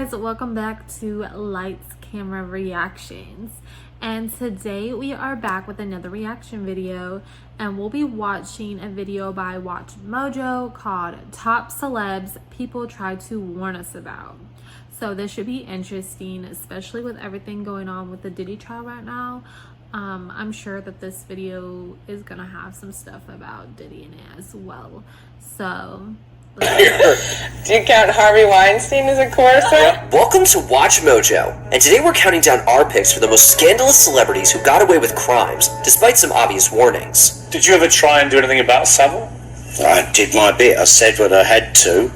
guys, welcome back to Lights Camera Reactions, and today we are back with another reaction video, and we'll be watching a video by Watch Mojo called Top Celebs People Try to Warn Us About. So this should be interesting, especially with everything going on with the Diddy trial right now. I'm sure that this video is gonna have some stuff about Diddy in it as well. So do you count Harvey Weinstein as a courser? Welcome to Watch Mojo, and today we're counting down our picks for the most scandalous celebrities who got away with crimes, despite some obvious warnings. Did you ever try and do anything about Savile? I did my bit. I said what I had to.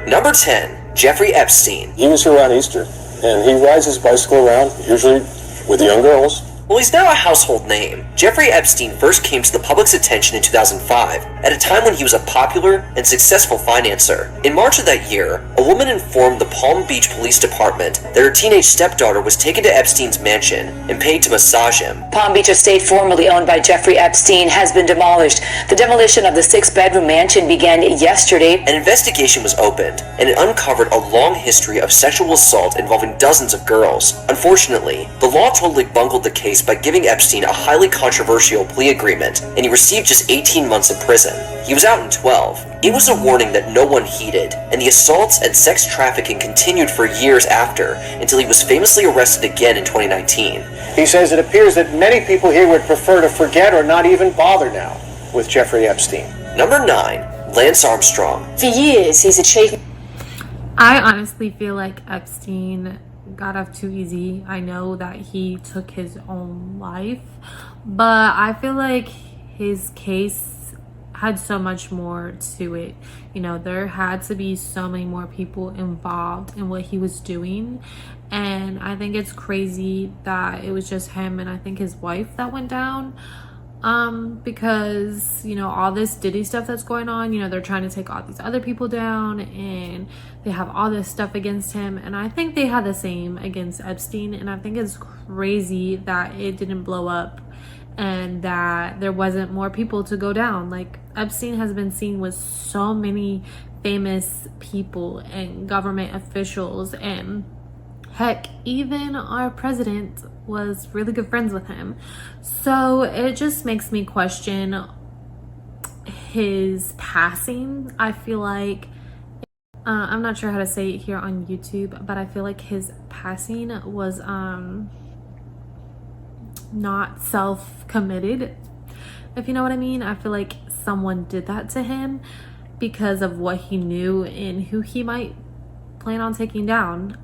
Number 10, Jeffrey Epstein. He was here around Easter, and he rides his bicycle around, usually with young girls. Well, he's now a household name. Jeffrey Epstein first came to the public's attention in 2005, at a time when he was a popular and successful financer. In March of that year, a woman informed the Palm Beach Police Department that her teenage stepdaughter was taken to Epstein's mansion and paid to massage him. Palm Beach estate formerly owned by Jeffrey Epstein has been demolished. The demolition of the 6-bedroom mansion began yesterday. An investigation was opened, and it uncovered a long history of sexual assault involving dozens of girls. Unfortunately, the law totally bungled the case by giving Epstein a highly controversial plea agreement, and he received just 18 months in prison. He was out in 12. It was a warning that no one heeded, and the assaults and sex trafficking continued for years after, until he was famously arrested again in 2019. He says it appears that many people here would prefer to forget or not even bother now with Jeffrey Epstein. Number 9, Lance Armstrong. For years, he's achieved. I honestly feel like Epstein got off too easy. I know that he took his own life, but I feel like his case had so much more to it. You know, there had to be so many more people involved in what he was doing, and I think it's crazy that it was just him and I think his wife that went down. Because, you know, all this Diddy stuff that's going on, you know, they're trying to take all these other people down and they have all this stuff against him, and I think they had the same against Epstein, and I think it's crazy that it didn't blow up and that there wasn't more people to go down. Like, Epstein has been seen with so many famous people and government officials, and heck, even our president was really good friends with him. So it just makes me question his passing. I feel like, I'm not sure how to say it here on YouTube, but I feel like his passing was not self-committed, if you know what I mean. I feel like someone did that to him because of what he knew and who he might plan on taking down,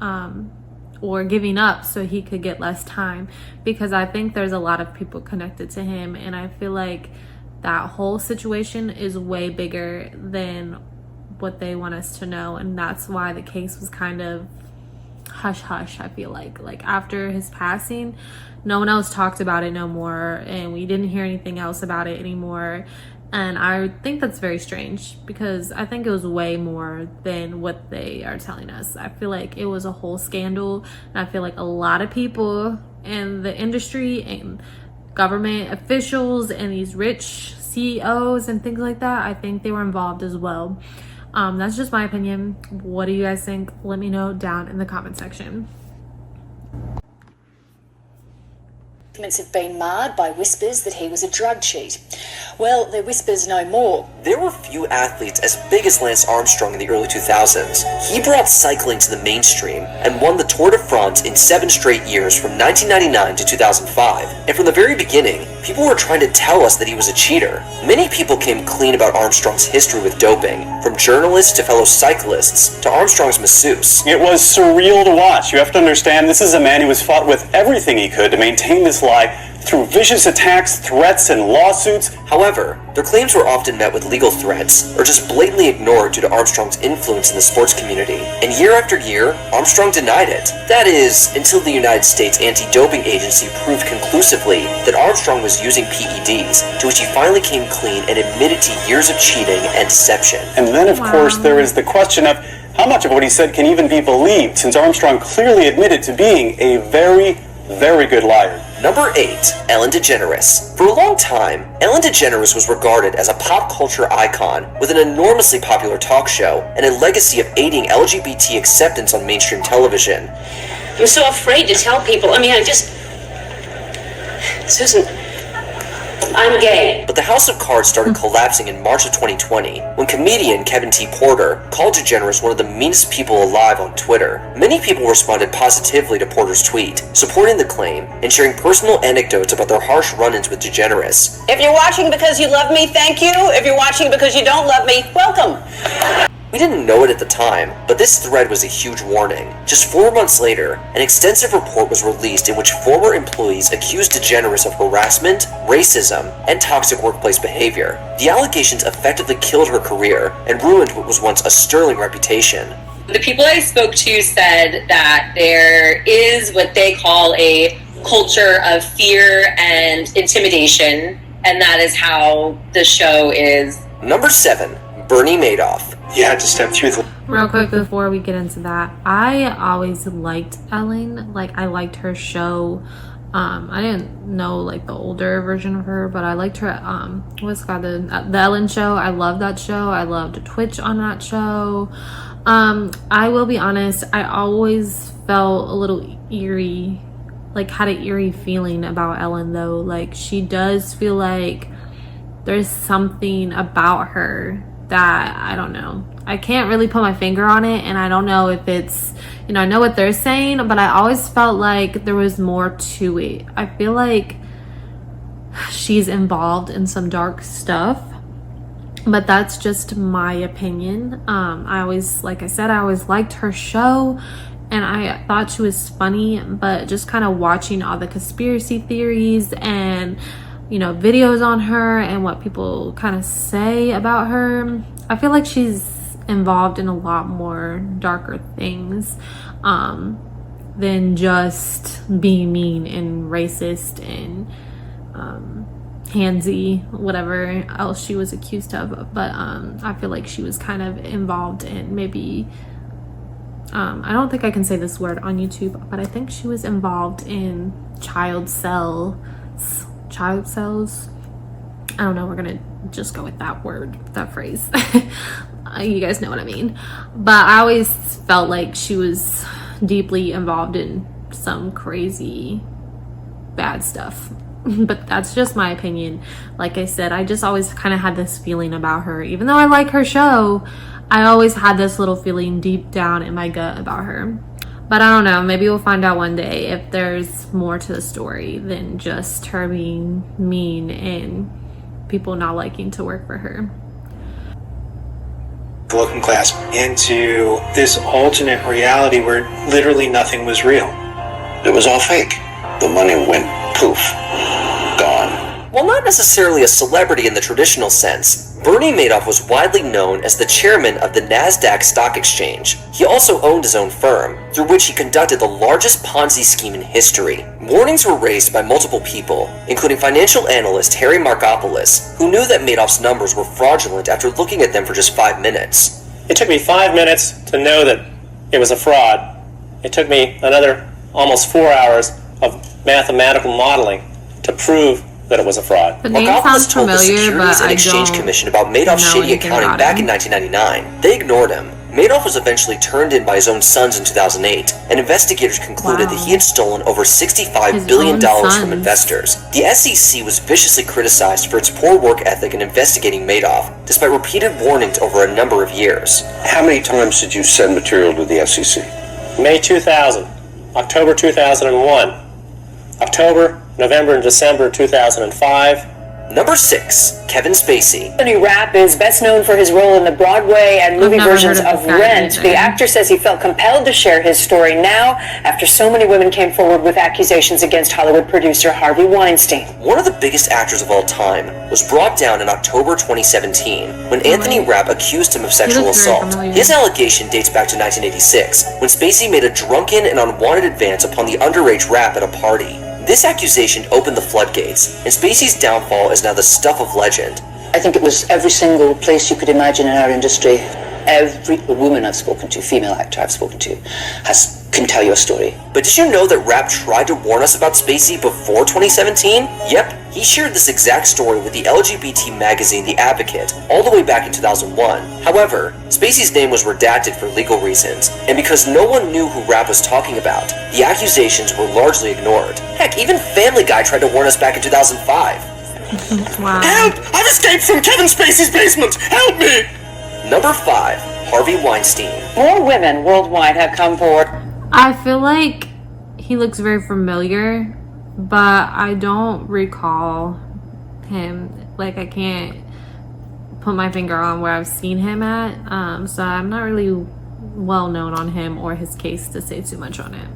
or giving up so he could get less time, because I think there's a lot of people connected to him, and I feel like that whole situation is way bigger than what they want us to know, and that's why the case was kind of hush hush. I feel like after his passing, no one else talked about it no more, and we didn't hear anything else about it anymore. And I think that's very strange, because I think it was way more than what they are telling us. I feel like it was a whole scandal, and I feel like a lot of people in the industry and government officials and these rich CEOs and things like that, I think they were involved as well. That's just my opinion. What do you guys think? Let me know down in the comment section. Have been marred by whispers that he was a drug cheat. Well, they're whispers no more. There were few athletes as big as Lance Armstrong in the early 2000s. He brought cycling to the mainstream and won the Tour de France in 7 straight years from 1999 to 2005. And from the very beginning, people were trying to tell us that he was a cheater. Many people came clean about Armstrong's history with doping, from journalists to fellow cyclists to Armstrong's masseuse. It was surreal to watch. You have to understand, this is a man who has fought with everything he could to maintain this lie through vicious attacks, threats, and lawsuits. However, their claims were often met with legal threats, or just blatantly ignored due to Armstrong's influence in the sports community. And year after year, Armstrong denied it. That is, until the United States Anti-Doping Agency proved conclusively that Armstrong was using PEDs, to which he finally came clean and admitted to years of cheating and deception. And then, of course, there is the question of how much of what he said can even be believed, since Armstrong clearly admitted to being a very very good liar. Number 8. Ellen DeGeneres. For a long time, Ellen DeGeneres was regarded as a pop culture icon with an enormously popular talk show and a legacy of aiding LGBT acceptance on mainstream television. I'm so afraid to tell people. Susan, I'm gay. But the house of cards started collapsing in March of 2020 when comedian Kevin T. Porter called DeGeneres one of the meanest people alive on Twitter. Many people responded positively to Porter's tweet, supporting the claim and sharing personal anecdotes about their harsh run-ins with DeGeneres. If you're watching because you love me, thank you. If you're watching because you don't love me, welcome. We didn't know it at the time, but this thread was a huge warning. Just 4 months later, an extensive report was released in which former employees accused DeGeneres of harassment, racism, and toxic workplace behavior. The allegations effectively killed her career and ruined what was once a sterling reputation. The people I spoke to said that there is what they call a culture of fear and intimidation, and that is how the show is. Number 7. Bernie Madoff. You had to step through the... Real quick before we get into that, I always liked Ellen. Like, I liked her show. I didn't know like the older version of her, but I liked her. What's it called, the Ellen Show? I loved that show. I loved Twitch on that show. I will be honest, I always felt a little eerie, like had an eerie feeling about Ellen though. Like, she does feel like there's something about her that I don't know. I can't really put my finger on it, and I don't know if it's, you know, I know what they're saying, but I always felt like there was more to it. I feel like she's involved in some dark stuff, but that's just my opinion. I always, like I said, I always liked her show, and I thought she was funny, but just kind of watching all the conspiracy theories and, you know, videos on her and what people kind of say about her, I feel like she's involved in a lot more darker things than just being mean and racist and handsy, whatever else she was accused of. But I feel like she was kind of involved in maybe I don't think I can say this word on YouTube, but I think she was involved in child cells. I don't know, we're gonna just go with that word, that phrase. You guys know what I mean. But I always felt like she was deeply involved in some crazy bad stuff. But that's just my opinion. Like I said, I just always kind of had this feeling about her. Even though I like her show, I always had this little feeling deep down in my gut about her. But I don't know, maybe we'll find out one day if there's more to the story than just her being mean and people not liking to work for her. The working class into this alternate reality where literally nothing was real. It was all fake. The money went poof. Gone. While not necessarily a celebrity in the traditional sense, Bernie Madoff was widely known as the chairman of the NASDAQ stock exchange. He also owned his own firm, through which he conducted the largest Ponzi scheme in history. Warnings were raised by multiple people, including financial analyst Harry Markopolos, who knew that Madoff's numbers were fraudulent after looking at them for just 5 minutes. It took me 5 minutes to know that it was a fraud. It took me another almost 4 hours of mathematical modeling to prove that it was a fraud. The name Markopolos sounds told the familiar, Securities but and I Exchange don't Commission about Madoff's know shady anything accounting about back him. in 1999. They ignored him. Madoff was eventually turned in by his own sons in 2008, and investigators concluded that he had stolen over $65 His billion own from sons. investors. The SEC was viciously criticized for its poor work ethic in investigating Madoff, despite repeated warnings over a number of years. How many times did you send material to the SEC? May 2000, October 2001, October, November, and December 2005. Number 6. Kevin Spacey. Anthony Rapp is best known for his role in the Broadway and movie never versions heard of of this guy Rent. either. The actor says he felt compelled to share his story now after so many women came forward with accusations against Hollywood producer Harvey Weinstein. One of the biggest actors of all time was brought down in October 2017 when Anthony Rapp accused him of sexual looks very assault. familiar. His allegation dates back to 1986 when Spacey made a drunken and unwanted advance upon the underage Rapp at a party. This accusation opened the floodgates, and Spacey's downfall is now the stuff of legend. I think it was every single place you could imagine in our industry every woman I've spoken to, female actor I've spoken to, can tell you a story. But did you know that Rapp tried to warn us about Spacey before 2017? Yep, he shared this exact story with the LGBT magazine The Advocate all the way back in 2001. However, Spacey's name was redacted for legal reasons, and because no one knew who Rapp was talking about, the accusations were largely ignored. Heck, even Family Guy tried to warn us back in 2005. Wow. Help! I've escaped from Kevin Spacey's basement! Help me! Number 5. Harvey Weinstein. More women worldwide have come forward. I feel like he looks very familiar, but I don't recall him. Like, I can't put my finger on where I've seen him at. So I'm not really well known on him or his case to say too much on it.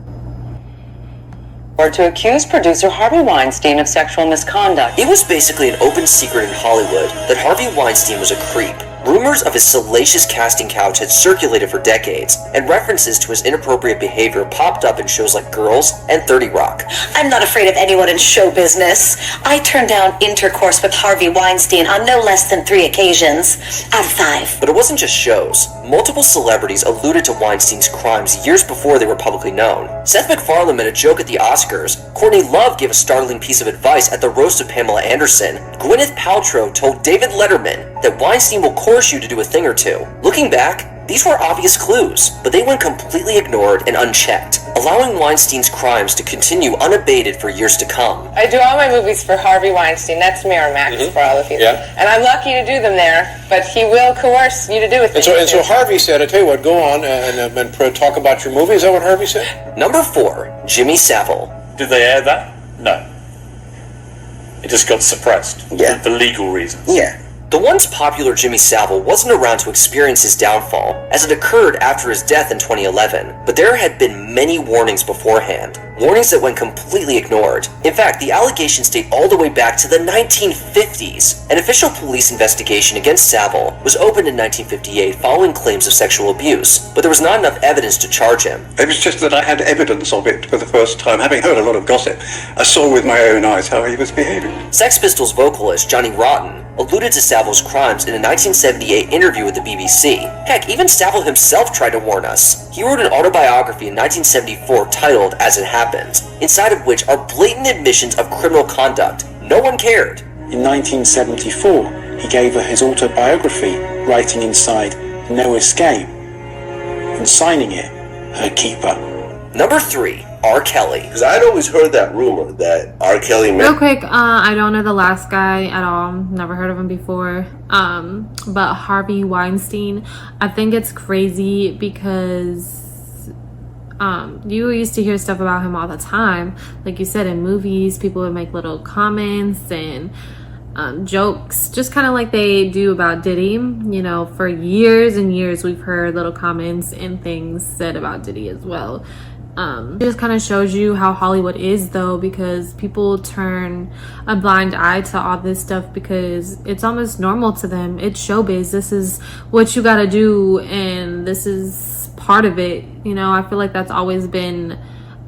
Or to accuse producer Harvey Weinstein of sexual misconduct. It was basically an open secret in Hollywood that Harvey Weinstein was a creep. Rumors of his salacious casting couch had circulated for decades, and references to his inappropriate behavior popped up in shows like Girls and 30 Rock. I'm not afraid of anyone in show business. I turned down intercourse with Harvey Weinstein on no less than 3 occasions out of 5. But it wasn't just shows. Multiple celebrities alluded to Weinstein's crimes years before they were publicly known. Seth MacFarlane made a joke at the Oscars. Courtney Love gave a startling piece of advice at the roast of Pamela Anderson. Gwyneth Paltrow told David Letterman that Weinstein will course you to do a thing or two. Looking back, these were obvious clues, but they went completely ignored and unchecked, allowing Weinstein's crimes to continue unabated for years to come. I do all my movies for Harvey Weinstein. That's Miramax for all of you. Yeah. And I'm lucky to do them there, but he will coerce you to do it. And so Harvey said, I tell you what, go on and talk about your movie. Is that what Harvey said? Number 4, Jimmy Savile. Did they air that? No. It just got suppressed. Yeah. For legal reasons. Yeah. The once popular Jimmy Savile wasn't around to experience his downfall, as it occurred after his death in 2011, but there had been many warnings beforehand. Warnings that went completely ignored. In fact, the allegations date all the way back to the 1950s. An official police investigation against Savile was opened in 1958 following claims of sexual abuse, but there was not enough evidence to charge him. It was just that I had evidence of it for the first time. Having heard a lot of gossip, I saw with my own eyes how he was behaving. Sex Pistols vocalist Johnny Rotten alluded to Savile's crimes in a 1978 interview with the BBC. Heck, even Savile himself tried to warn us. He wrote an autobiography in 1974 titled As It Happened, inside of which are blatant admissions of criminal conduct. No one cared. In 1974, he gave her his autobiography, writing inside, "No Escape," and signing it, "Her Keeper." Number 3, R. Kelly. Because I'd always heard that rumor that R. Kelly... Real quick, I don't know the last guy at all. Never heard of him before. But Harvey Weinstein, I think it's crazy because you used to hear stuff about him all the time. Like you said, in movies, people would make little comments and jokes, just kind of like they do about Diddy. You know, for years and years, we've heard little comments and things said about Diddy as well. It just kind of shows you how Hollywood is, though, because people turn a blind eye to all this stuff because it's almost normal to them. It's showbiz. This is what you gotta do, and this is part of it. You know, I feel like that's always been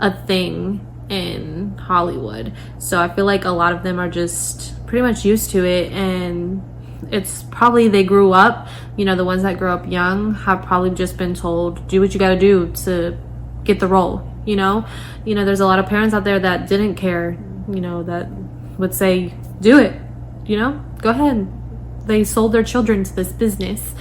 a thing in Hollywood. So I feel like a lot of them are just pretty much used to it, and it's probably they grew up, you know, the ones that grew up young have probably just been told, do what you gotta do to get the role. You know, there's a lot of parents out there that didn't care, you know, that would say, do it, you know, go ahead. They sold their children to this business.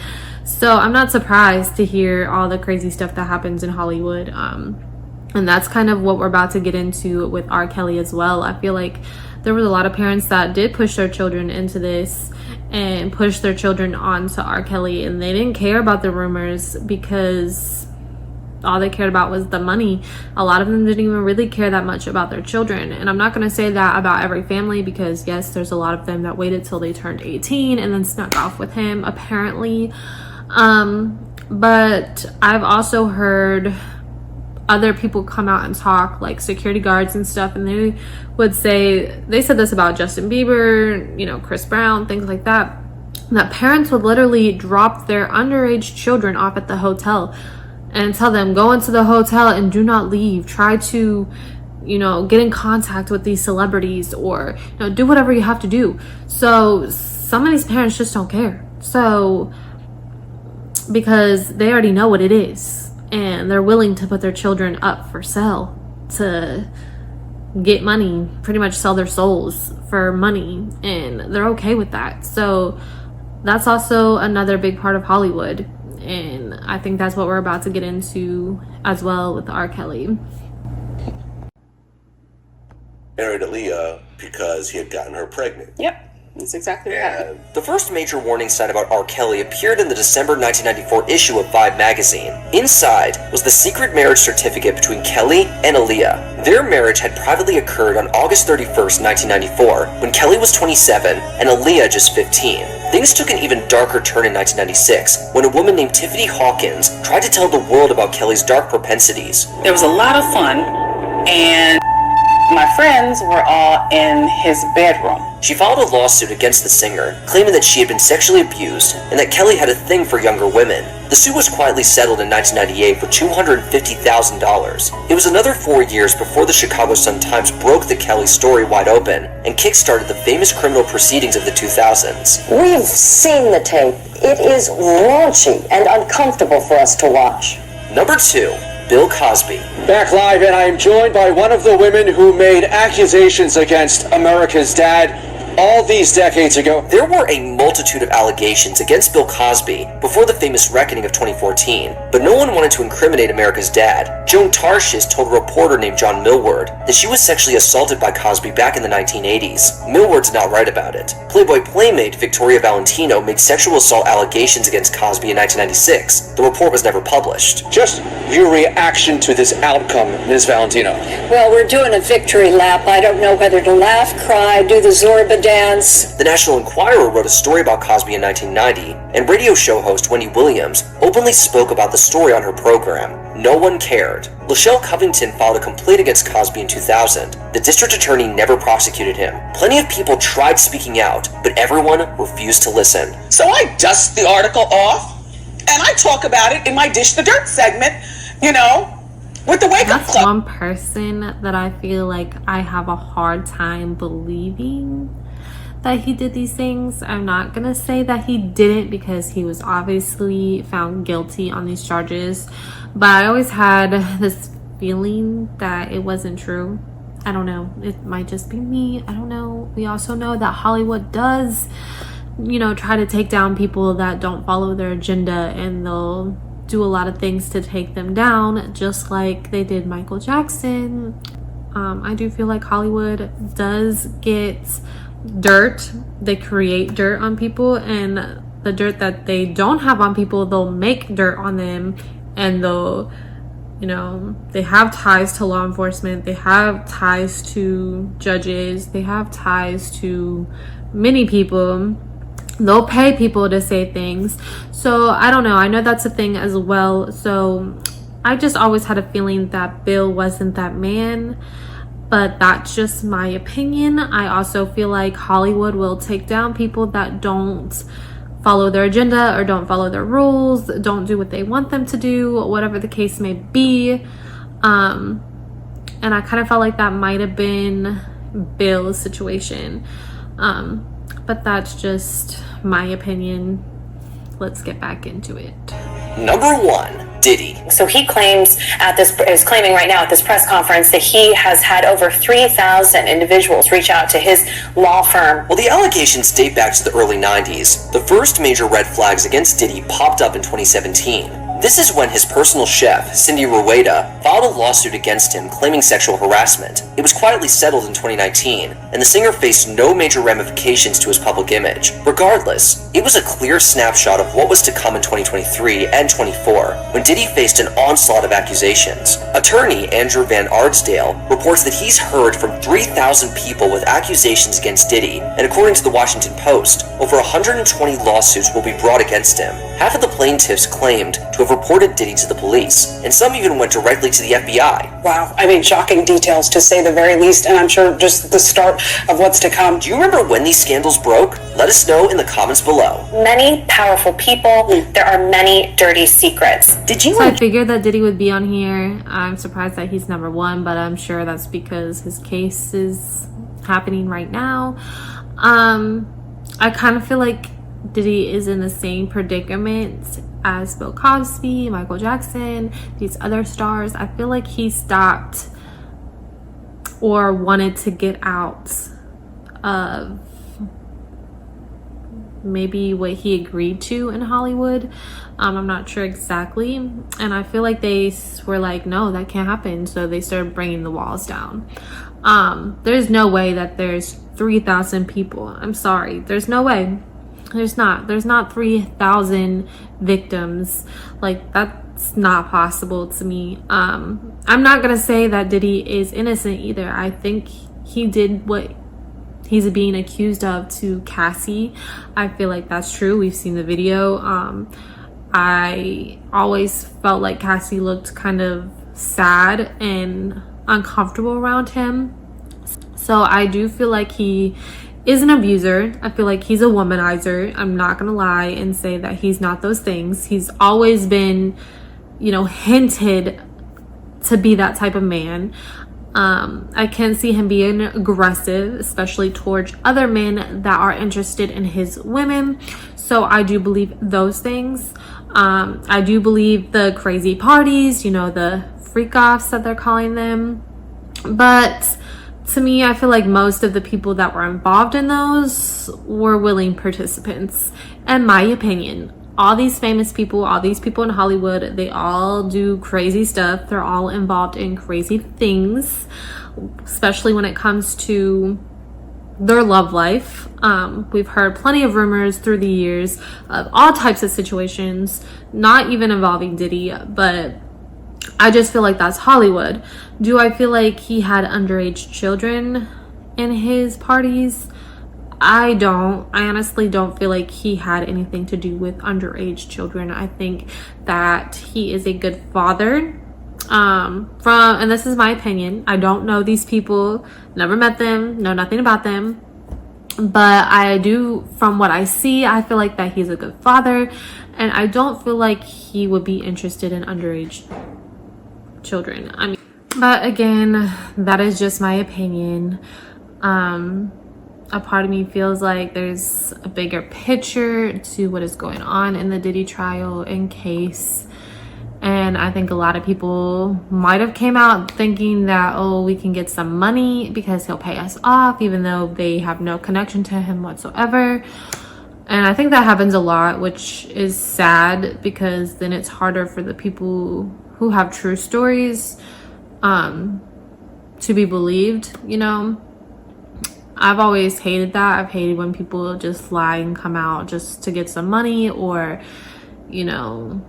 So I'm not surprised to hear all the crazy stuff that happens in Hollywood. And that's kind of what we're about to get into with R. Kelly as well. I feel like there was a lot of parents that did push their children into this and push their children onto R. Kelly, and they didn't care about the rumors because all they cared about was the money. A lot of them didn't even really care that much about their children. And I'm not going to say that about every family because, yes, there's a lot of them that waited till they turned 18 and then snuck off with him, apparently. But I've also heard other people come out and talk, like security guards and stuff, and they would say, they said this about Justin Bieber, you know, Chris Brown, things like that, that parents would literally drop their underage children off at the hotel and tell them, go into the hotel and do not leave. Try to, you know, get in contact with these celebrities, or, you know, do whatever you have to do. So some of these parents just don't care. So because they already know what it is, and they're willing to put their children up for sale to get money, pretty much sell their souls for money, and they're okay with that. So that's also another big part of Hollywood, and I think that's what we're about to get into as well with R. Kelly. Married Aaliyah because he had gotten her pregnant. Yep. That's exactly what happened. The first major warning sign about R. Kelly appeared in the December 1994 issue of Vibe magazine. Inside was the secret marriage certificate between Kelly and Aaliyah. Their marriage had privately occurred on August 31st, 1994, when Kelly was 27 and Aaliyah just 15. Things took an even darker turn in 1996, when a woman named Tiffany Hawkins tried to tell the world about Kelly's dark propensities. There was a lot of fun, and my friends were all in his bedroom. She filed a lawsuit against the singer, claiming that she had been sexually abused and that Kelly had a thing for younger women. The suit was quietly settled in 1998 for $250,000. It was another 4 years before the Chicago Sun-Times broke the Kelly story wide open and kick-started the famous criminal proceedings of the 2000s. We've seen the tape. It is raunchy and uncomfortable for us to watch. Number 2. Bill Cosby. Back live, and I am joined by one of the women who made accusations against America's dad all these decades ago. There were a multitude of allegations against Bill Cosby before the famous reckoning of 2014, but no one wanted to incriminate America's dad. Joan Tarshish told a reporter named John Millward that she was sexually assaulted by Cosby back in the 1980s. Millward did not write about it. Playboy playmate Victoria Valentino made sexual assault allegations against Cosby in 1996. The report was never published. Just your reaction to this outcome, Ms. Valentino. Well, we're doing a victory lap. I don't know whether to laugh, cry, do the Zorba dance. The National Enquirer wrote a story about Cosby in 1990, and radio show host Wendy Williams openly spoke about the story on her program. No one cared. Lachelle Covington filed a complaint against Cosby in 2000. The district attorney never prosecuted him. Plenty of people tried speaking out, but everyone refused to listen. So I dust the article off, and I talk about it in my Dish the Dirt segment, with the Wake Up Club. That's one person that I feel like I have a hard time believing that he did these things. I'm not gonna say that he didn't, because he was obviously found guilty on these charges, but I always had this feeling that it wasn't true. I don't know, it might just be me, I don't know. We also know that Hollywood does, try to take down people that don't follow their agenda, and they'll do a lot of things to take them down, just like they did Michael Jackson. I do feel like Hollywood does get dirt. They create dirt on people, and the dirt that they don't have on people, they'll make dirt on them, and they'll, they have ties to law enforcement, they have ties to judges, they have ties to many people. They'll pay people to say things. So I don't know, I know that's a thing as well. So I just always had a feeling that Bill wasn't that man, but that's just my opinion. I also feel like Hollywood will take down people that don't follow their agenda or don't follow their rules, don't do what they want them to do, whatever the case may be. And I kind of felt like that might have been Bill's situation. But that's just my opinion. Let's get back into it. Number 1, Diddy. So he is claiming right now at this press conference that he has had over 3,000 individuals reach out to his law firm. Well, the allegations date back to the early 90s. The first major red flags against Diddy popped up in 2017. This is when his personal chef, Cindy Rueda, filed a lawsuit against him claiming sexual harassment. It was quietly settled in 2019, and the singer faced no major ramifications to his public image. Regardless, it was a clear snapshot of what was to come in 2023 and 24, when Diddy faced an onslaught of accusations. Attorney Andrew Van Ardsdale reports that he's heard from 3,000 people with accusations against Diddy, and according to the Washington Post, over 120 lawsuits will be brought against him. Half of the plaintiffs claimed to have reported Diddy to the police, and some even went directly to the FBI. Wow, shocking details to say the very least, and I'm sure just the start of what's to come. Do you remember when these scandals broke? Let us know in the comments below. Many powerful people, there are many dirty secrets. So I figured that Diddy would be on here. I'm surprised that he's number 1, but I'm sure that's because his case is happening right now. I kind of feel like Diddy is in the same predicament as Bill Cosby, Michael Jackson, these other stars. I feel like he stopped or wanted to get out of maybe what he agreed to in Hollywood. I'm not sure exactly, and I feel like they were like, no, that can't happen, so they started bringing the walls down. There's no way that there's 3,000 people. I'm sorry, there's no way. There's not 3,000 victims. Like, that's not possible to me. I'm not gonna say that Diddy is innocent either. I think he did what he's being accused of to Cassie. I feel like that's true. We've seen the video. I always felt like Cassie looked kind of sad and uncomfortable around him. So I do feel like he is an abuser. I feel like he's a womanizer. I'm not gonna lie and say that he's not those things. He's always been, you know, hinted to be that type of man. I can see him being aggressive, especially towards other men that are interested in his women. So I do believe those things. I do believe the crazy parties, you know, the freak-offs that they're calling them. But to me, I feel like most of the people that were involved in those were willing participants, in my opinion. All these famous people, all these people in Hollywood, they all do crazy stuff. They're all involved in crazy things, especially when it comes to their love life. We've heard plenty of rumors through the years of all types of situations, not even involving Diddy, but I just feel like that's Hollywood. Do I feel like he had underage children in his parties? I don't. I honestly don't feel like he had anything to do with underage children. I think that he is a good father. And this is my opinion. I don't know these people, never met them, know nothing about them. But I do, from what I see, I feel like that he's a good father. And I don't feel like he would be interested in underage children. I mean, but again, that is just my opinion. A part of me feels like there's a bigger picture to what is going on in the Diddy trial and case. And I think a lot of people might have came out thinking that, oh, we can get some money because he'll pay us off, even though they have no connection to him whatsoever. And I think that happens a lot, which is sad, because then it's harder for the people who have true stories to be believed, you know. I've always hated that. I've hated when people just lie and come out just to get some money, or, you know,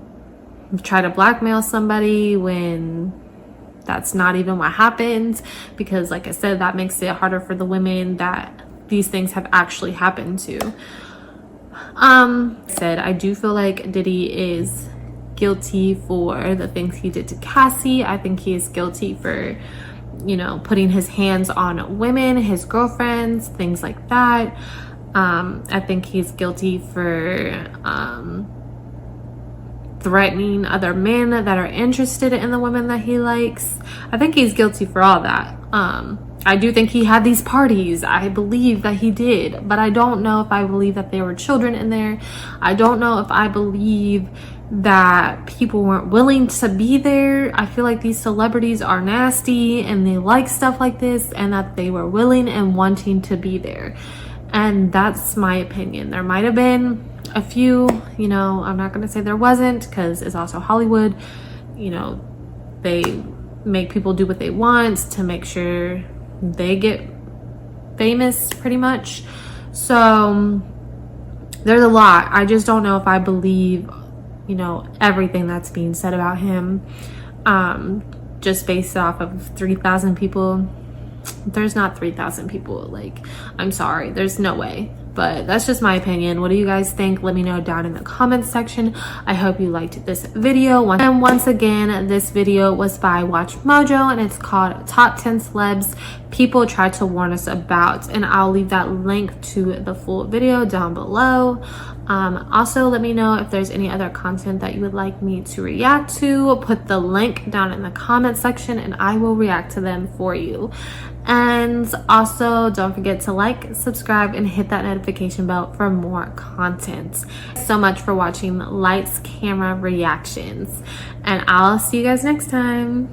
try to blackmail somebody when that's not even what happens. Because like I said, that makes it harder for the women that these things have actually happened to. I do feel like Diddy is guilty for the things he did to Cassie. I think he is guilty for, you know, putting his hands on women, his girlfriends, things like that. I think he's guilty for threatening other men that are interested in the women that he likes. I think he's guilty for all that. I do think he had these parties. I believe that he did, but I don't know if I believe that there were children in there. I don't know if I believe that people weren't willing to be there. I feel like these celebrities are nasty and they like stuff like this, and that they were willing and wanting to be there. And that's my opinion. There might have been a few, you know, I'm not going to say there wasn't, because it's also Hollywood. You know, they make people do what they want to make sure they get famous, pretty much. So there's a lot. I just don't know if I believe, you know, everything that's being said about him, just based off of 3,000 people. There's not 3,000 people. Like, I'm sorry, there's no way. But that's just my opinion. What do you guys think? Let me know down in the comments section. I hope you liked this video. And once again, this video was by Watch Mojo, and it's called Top 10 Celebs People Tried to Warn Us About. And I'll leave that link to the full video down below. Also, let me know if there's any other content that you would like me to react to. Put the link down in the comment section and I will react to them for you. And also, don't forget to like, subscribe, and hit that notification bell for more content. Thanks so much for watching Lights Camera Reactions, and I'll see you guys next time.